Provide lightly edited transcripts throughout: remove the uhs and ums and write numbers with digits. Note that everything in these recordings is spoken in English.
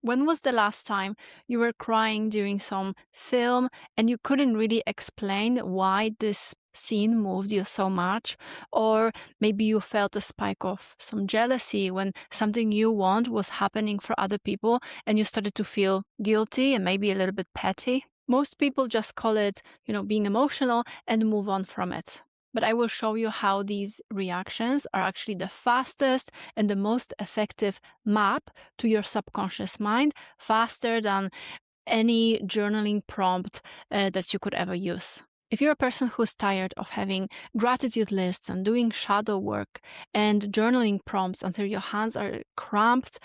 When was the last time you were crying during some film and you couldn't really explain why this scene moved you so much? Or maybe you felt a spike of some jealousy when something you want was happening for other people and you started to feel guilty and maybe a little bit petty? Most people just call it, being emotional and move on from it. But I will show you how these reactions are actually the fastest and the most effective map to your subconscious mind, faster than any journaling prompt that you could ever use. If you're a person who's tired of having gratitude lists and doing shadow work and journaling prompts until your hands are cramped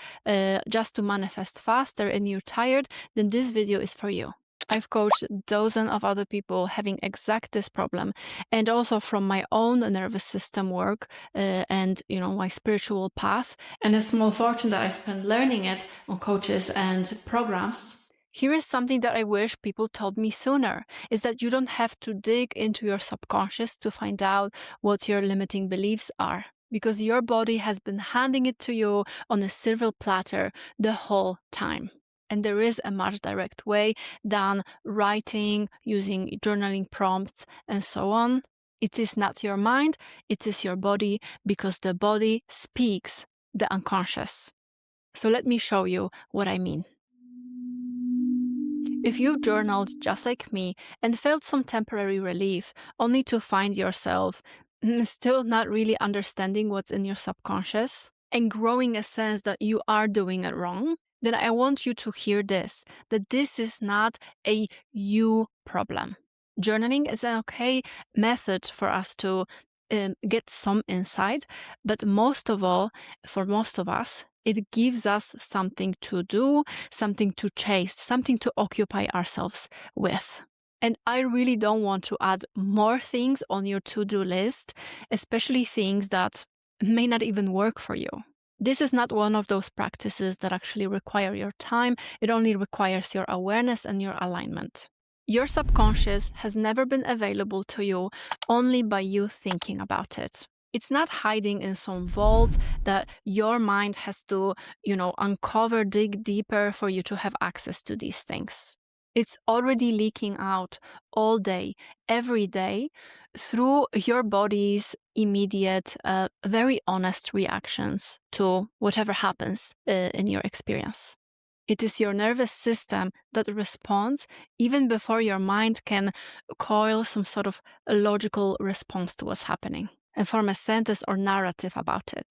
just to manifest faster and you're tired, then this video is for you. I've coached dozens of other people having exact this problem, and also from my own nervous system work and my spiritual path and a small fortune that I spent learning it on coaches and programs. Here is something that I wish people told me sooner, is that you don't have to dig into your subconscious to find out what your limiting beliefs are, because your body has been handing it to you on a silver platter the whole time. And there is a much direct way than writing, using journaling prompts, and so on. It is not your mind, it is your body, because the body speaks the unconscious. So let me show you what I mean. If you journaled just like me and felt some temporary relief, only to find yourself still not really understanding what's in your subconscious and growing a sense that you are doing it wrong, then I want you to hear this, that this is not a you problem. Journaling is an okay method for us to get some insight, but most of all, for most of us, it gives us something to do, something to chase, something to occupy ourselves with. And I really don't want to add more things on your to-do list, especially things that may not even work for you. This is not one of those practices that actually require your time. It only requires your awareness and your alignment. Your subconscious has never been available to you only by you thinking about it. It's not hiding in some vault that your mind has to, uncover, dig deeper for you to have access to these things. It's already leaking out all day, every day, through your body's immediate, very honest reactions to whatever happens in your experience. It is your nervous system that responds even before your mind can coil some sort of a logical response to what's happening and form a sentence or narrative about it.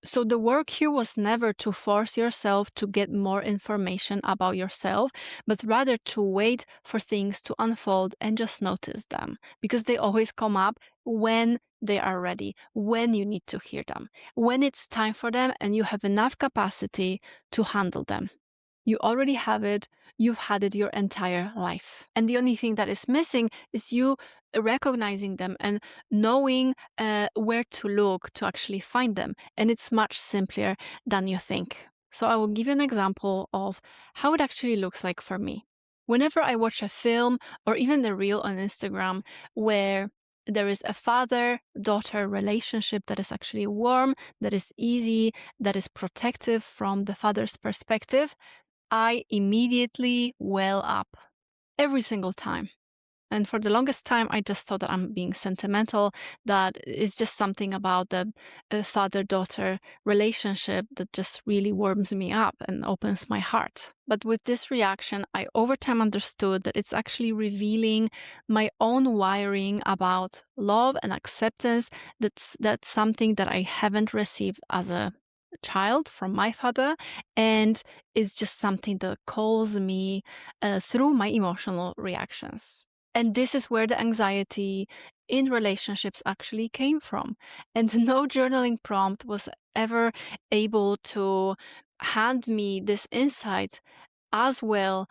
So the work here was never to force yourself to get more information about yourself, but rather to wait for things to unfold and just notice them, because they always come up when they are ready, when you need to hear them, when it's time for them and you have enough capacity to handle them. You already have it. You've had it your entire life. And the only thing that is missing is you recognizing them and knowing where to look to actually find them. And it's much simpler than you think. So I will give you an example of how it actually looks like for me. Whenever I watch a film or even a reel on Instagram where there is a father-daughter relationship that is actually warm, that is easy, that is protective from the father's perspective, I immediately well up every single time. And for the longest time, I just thought that I'm being sentimental, that it's just something about the father-daughter relationship that just really warms me up and opens my heart. But with this reaction, I over time understood that it's actually revealing my own wiring about love and acceptance. That's something that I haven't received as a child from my father, and it's just something that calls me through my emotional reactions. And this is where the anxiety in relationships actually came from. And no journaling prompt was ever able to hand me this insight as well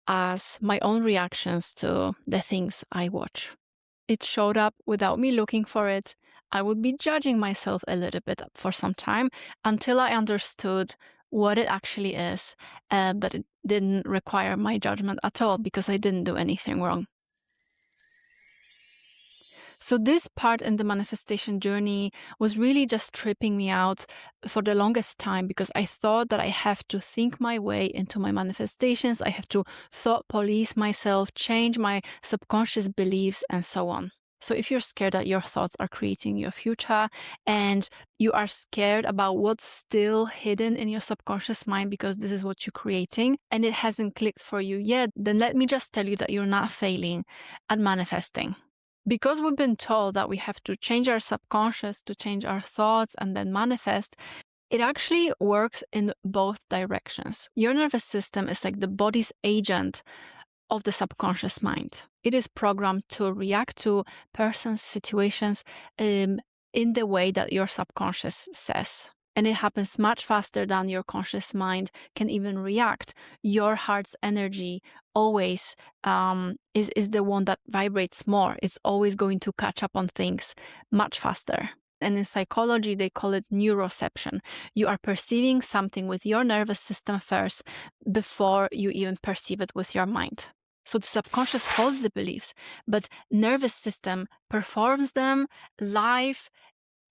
as my own reactions to the things I watch. It showed up without me looking for it. I would be judging myself a little bit for some time until I understood what it actually is, that it didn't require my judgment at all because I didn't do anything wrong. So this part in the manifestation journey was really just tripping me out for the longest time, because I thought that I have to think my way into my manifestations. I have to thought police myself, change my subconscious beliefs, and so on. So if you're scared that your thoughts are creating your future, and you are scared about what's still hidden in your subconscious mind because this is what you're creating and it hasn't clicked for you yet, then let me just tell you that you're not failing at manifesting. Because we've been told that we have to change our subconscious to change our thoughts and then manifest, it actually works in both directions. Your nervous system is like the body's agent of the subconscious mind. It is programmed to react to persons, situations in the way that your subconscious says. And it happens much faster than your conscious mind can even react. Your heart's energy always is the one that vibrates more. It's always going to catch up on things much faster. And in psychology, they call it neuroception. You are perceiving something with your nervous system first before you even perceive it with your mind. So the subconscious holds the beliefs, but nervous system performs them live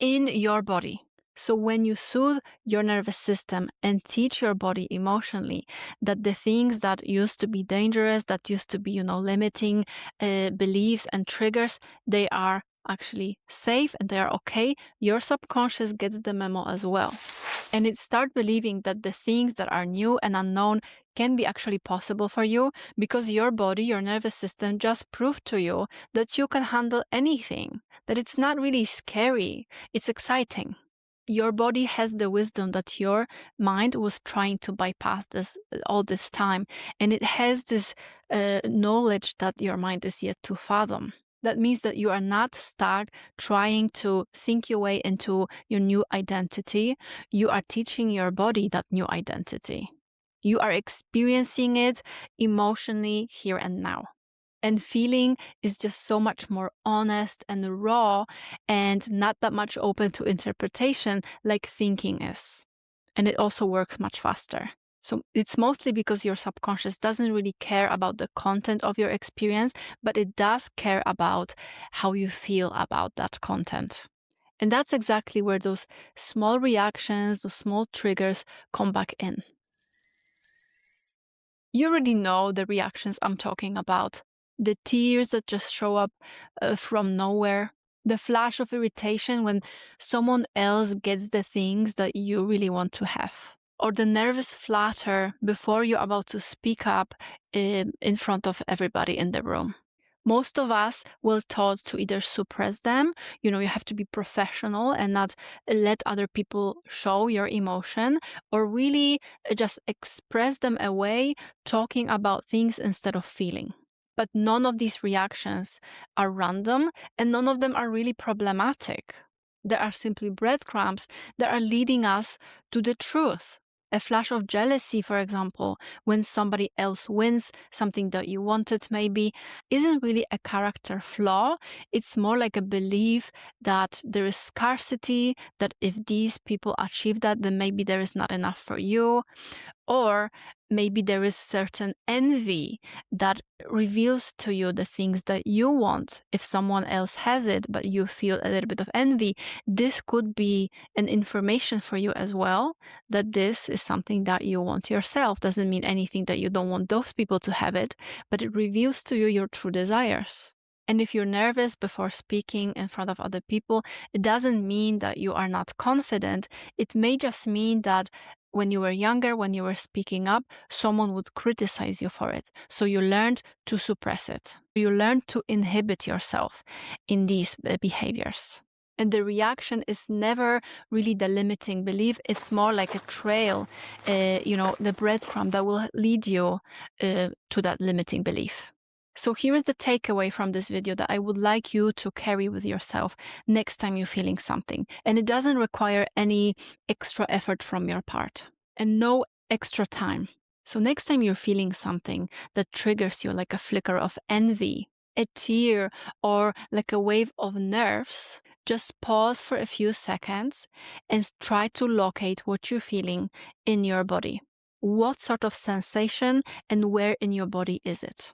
in your body. So when you soothe your nervous system and teach your body emotionally that the things that used to be dangerous, that used to be, limiting beliefs and triggers, they are actually safe and they are okay, your subconscious gets the memo as well. And it starts believing that the things that are new and unknown can be actually possible for you, because your body, your nervous system just proved to you that you can handle anything, that it's not really scary, it's exciting. Your body has the wisdom that your mind was trying to bypass all this time, and it has this knowledge that your mind is yet to fathom. That means that you are not stuck trying to think your way into your new identity. You are teaching your body that new identity. You are experiencing it emotionally here and now. And feeling is just so much more honest and raw and not that much open to interpretation like thinking is. And it also works much faster. So it's mostly because your subconscious doesn't really care about the content of your experience, but it does care about how you feel about that content. And that's exactly where those small reactions, those small triggers come back in. You already know the reactions I'm talking about. The tears that just show up from nowhere. The flash of irritation when someone else gets the things that you really want to have. Or the nervous flutter before you're about to speak up in front of everybody in the room. Most of us were taught to either suppress them, you have to be professional and not let other people show your emotion, or really just express them away, talking about things instead of feeling. But none of these reactions are random, and none of them are really problematic. They are simply breadcrumbs that are leading us to the truth. A flash of jealousy, for example, when somebody else wins something that you wanted maybe, isn't really a character flaw. It's more like a belief that there is scarcity, that if these people achieve that, then maybe there is not enough for you. Or maybe there is certain envy that reveals to you the things that you want. If someone else has it, but you feel a little bit of envy, this could be an information for you as well, that this is something that you want yourself. Doesn't mean anything that you don't want those people to have it, but it reveals to you your true desires. And if you're nervous before speaking in front of other people, it doesn't mean that you are not confident. It may just mean that when you were younger, when you were speaking up, someone would criticize you for it. So you learned to suppress it. You learned to inhibit yourself in these behaviors. And the reaction is never really the limiting belief. It's more like a trail, the breadcrumb that will lead you to that limiting belief. So here is the takeaway from this video that I would like you to carry with yourself next time you're feeling something. And it doesn't require any extra effort from your part and no extra time. So next time you're feeling something that triggers you, like a flicker of envy, a tear, or like a wave of nerves, just pause for a few seconds and try to locate what you're feeling in your body. What sort of sensation and where in your body is it?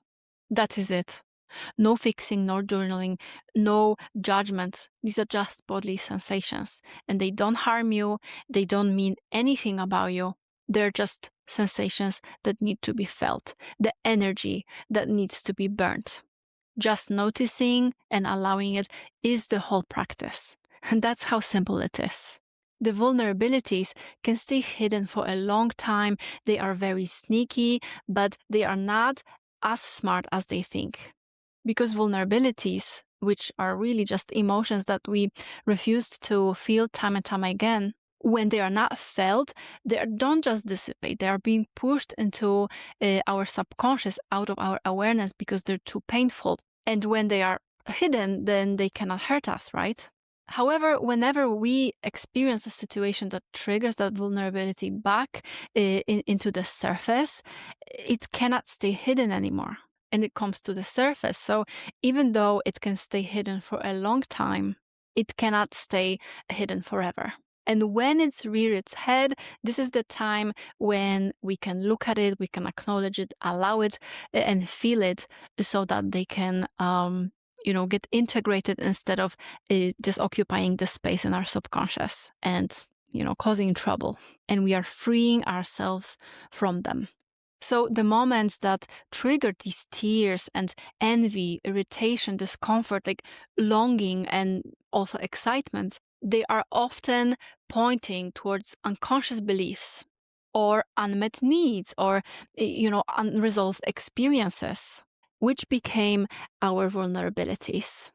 That is it. No fixing, no journaling, no judgment. These are just bodily sensations, and they don't harm you. They don't mean anything about you. They're just sensations that need to be felt, the energy that needs to be burnt. Just noticing and allowing it is the whole practice. And that's how simple it is. The vulnerabilities can stay hidden for a long time. They are very sneaky, but they are not as smart as they think. Because vulnerabilities, which are really just emotions that we refuse to feel time and time again, when they are not felt, they don't just dissipate. They are being pushed into our subconscious, out of our awareness, because they're too painful. And when they are hidden, then they cannot hurt us, right? However, whenever we experience a situation that triggers that vulnerability back into the surface, it cannot stay hidden anymore. And it comes to the surface. So even though it can stay hidden for a long time, it cannot stay hidden forever. And when it's reared its head, this is the time when we can look at it, we can acknowledge it, allow it, and feel it, so that they can get integrated instead of just occupying the space in our subconscious and causing trouble. And we are freeing ourselves from them. So the moments that trigger these tears and envy, irritation, discomfort, like longing and also excitement, they are often pointing towards unconscious beliefs or unmet needs or unresolved experiences, which became our vulnerabilities.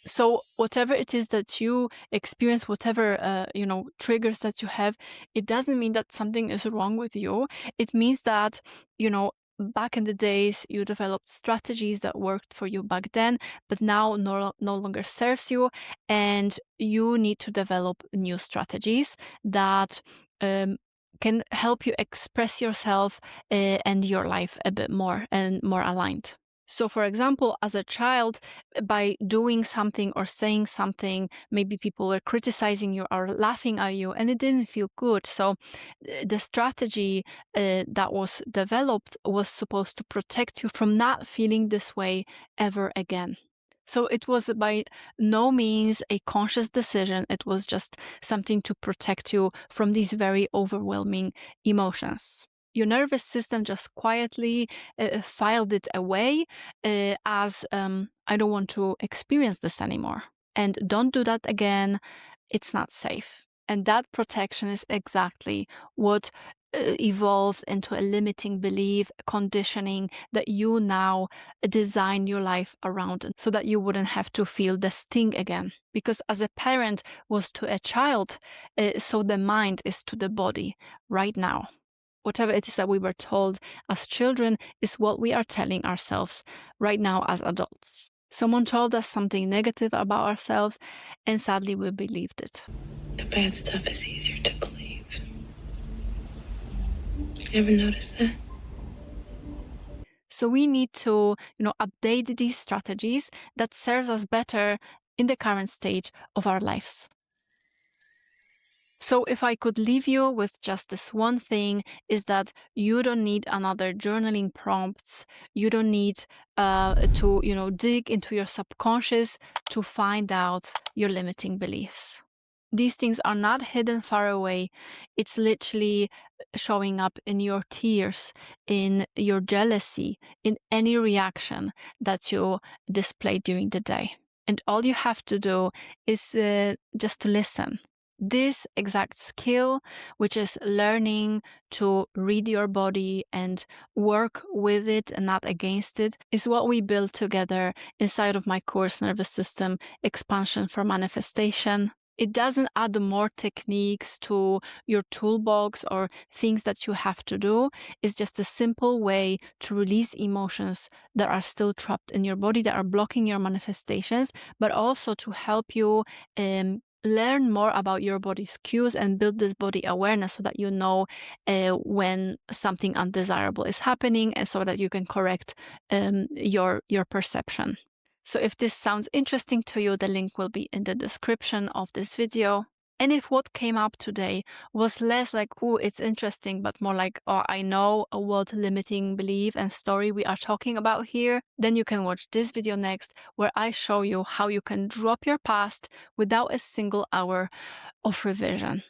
So whatever it is that you experience, whatever triggers that you have, it doesn't mean that something is wrong with you. It means that back in the days you developed strategies that worked for you back then, but now no longer serves you, and you need to develop new strategies that can help you express yourself and your life a bit more and more aligned. So, for example, as a child, by doing something or saying something, maybe people were criticizing you or laughing at you, and it didn't feel good. So, the strategy that was developed was supposed to protect you from not feeling this way ever again. So, it was by no means a conscious decision. It was just something to protect you from these very overwhelming emotions. Your nervous system just quietly filed it away as I don't want to experience this anymore. And don't do that again. It's not safe. And that protection is exactly what evolved into a limiting belief, conditioning that you now design your life around, so that you wouldn't have to feel the sting again. Because as a parent was to a child, so the mind is to the body right now. Whatever it is that we were told as children is what we are telling ourselves right now as adults. Someone told us something negative about ourselves, and sadly we believed it. The bad stuff is easier to believe. You ever notice that? So we need to, update these strategies that serves us better in the current stage of our lives. So if I could leave you with just this one thing, is that you don't need another journaling prompts. You don't need to dig into your subconscious to find out your limiting beliefs. These things are not hidden far away. It's literally showing up in your tears, in your jealousy, in any reaction that you display during the day. And all you have to do is just to listen. This exact skill, which is learning to read your body and work with it and not against it, is what we build together inside of my course, Nervous System Expansion for Manifestation. It doesn't add more techniques to your toolbox or things that you have to do. It's just a simple way to release emotions that are still trapped in your body, that are blocking your manifestations, but also to help you learn more about your body's cues and build this body awareness, so that you know when something undesirable is happening, and so that you can correct your perception. So if this sounds interesting to you, the link will be in the description of this video. And if what came up today was less like, oh, it's interesting, but more like, oh, I know what limiting belief and story we are talking about here, then you can watch this video next, where I show you how you can drop your past without a single hour of revision.